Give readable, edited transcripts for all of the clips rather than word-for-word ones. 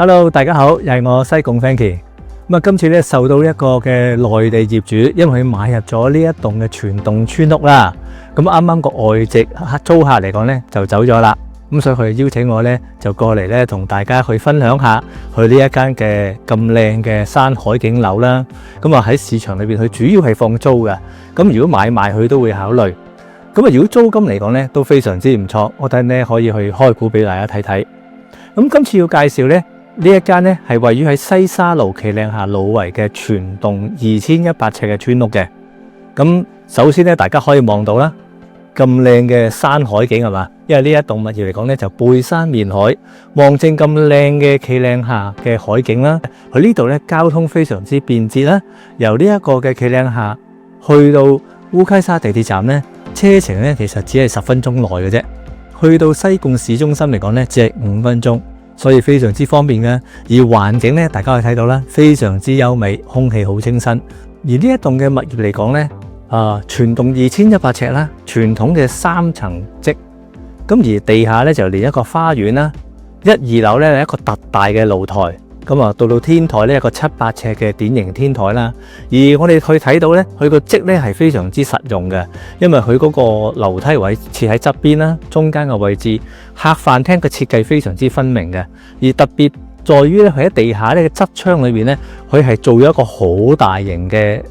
Hello， 大家好，又係我西貢 Frankie。今次咧受到一個嘅內地業主，因為佢買入咗呢一棟嘅全棟村屋啦。咁啱啱個外籍租客嚟講咧就走咗啦。咁所以佢邀請我咧就過嚟咧同大家去分享下佢呢一間嘅咁靚嘅山海景樓啦。咁啊喺市場裏邊，佢主要係放租嘅。咁如果買賣佢都會考慮。咁啊如果租金嚟講咧都非常之唔錯，我睇咧可以去開估俾大家睇睇。咁今次要介紹咧。呢一間咧係位於喺西沙路旗嶺下老圍嘅全棟2100尺嘅村屋嘅。咁首先咧，大家可以望到啦，咁靚嘅山海景係嘛？因為呢一棟物業嚟講咧，就背山面海，望正咁靚嘅旗嶺下嘅海景啦。佢呢度咧交通非常之便捷啦。由呢一個嘅旗嶺下去到烏溪沙地鐵站咧，車程咧其實只係10分鐘內嘅啫。去到西貢市中心嚟講咧，只係5分鐘。所以非常之方便嘅，而環境咧，大家可以睇到啦，非常之優美，空氣好清新。而呢一棟嘅物業嚟講咧，全棟2100尺啦，傳統嘅3層積，咁而地下咧就連一個花園啦，1、2樓咧係一個特大嘅露台，咁啊到天台咧一個7-8尺嘅典型天台啦。而我哋可以睇到咧，佢個積咧係非常之實用嘅，因為佢嗰個樓梯位設喺側邊啦，中間嘅位置。客飯廳嘅設計非常之分明嘅，而特別在於咧，佢喺地下呢個側窗裏邊咧，佢係做咗一個好大型嘅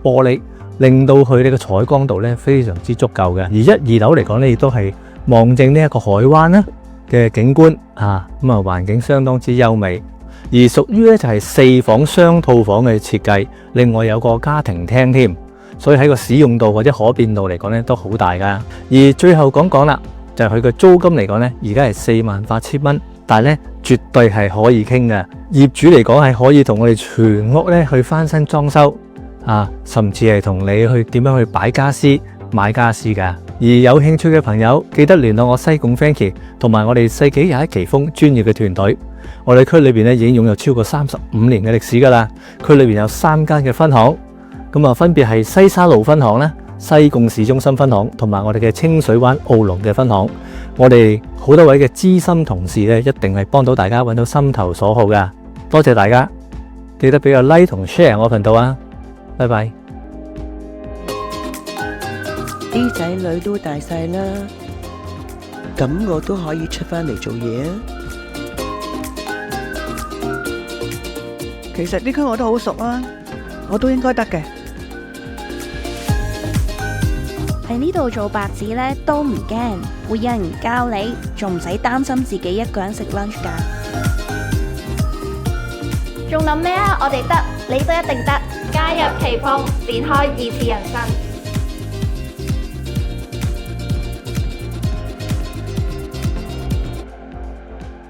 玻璃，令到佢呢個採光度咧非常之足夠嘅。而1、2樓嚟講咧，亦都係望正呢一個海灣啦嘅景觀啊，咁啊環境相當之優美。而屬於咧就係4房雙套房嘅設計，另外有個家庭廳添，所以喺個使用度或者可變度嚟講咧都好大噶。而最後講啦。就係佢嘅租金嚟講呢，而家係48,000蚊，但係呢絕對係可以傾嘅。業主嚟講係可以同我哋全屋呢去翻新裝修啊，甚至係同你去點樣去擺家私、買家私㗎。而有興趣嘅朋友，記得聯絡我西貢 Frankie 同埋我哋世紀21奇峰專業嘅團隊。我哋區裏邊呢已經擁有超過35年嘅歷史㗎啦。區裏邊有3間嘅分行，咁啊分別係西沙路分行啦。西貢市中心分行同埋我哋嘅清水灣澳龍嘅分行，我哋好多位嘅資深同事咧，一定係幫到大家揾到心頭所好噶。多謝大家，記得俾個 like 同 share 我頻道啊！拜拜。啲仔女都大晒啦，咁我都可以出返嚟做嘢啊！其實呢區我都好熟啊，我都應該得嘅。喺呢度做白紙呢都唔驚，會有人教你，仲唔使擔心自己一個人食 lunch 㗎。仲諗咩啊？我哋得，你都一定得。加入奇峰，展開2次人生。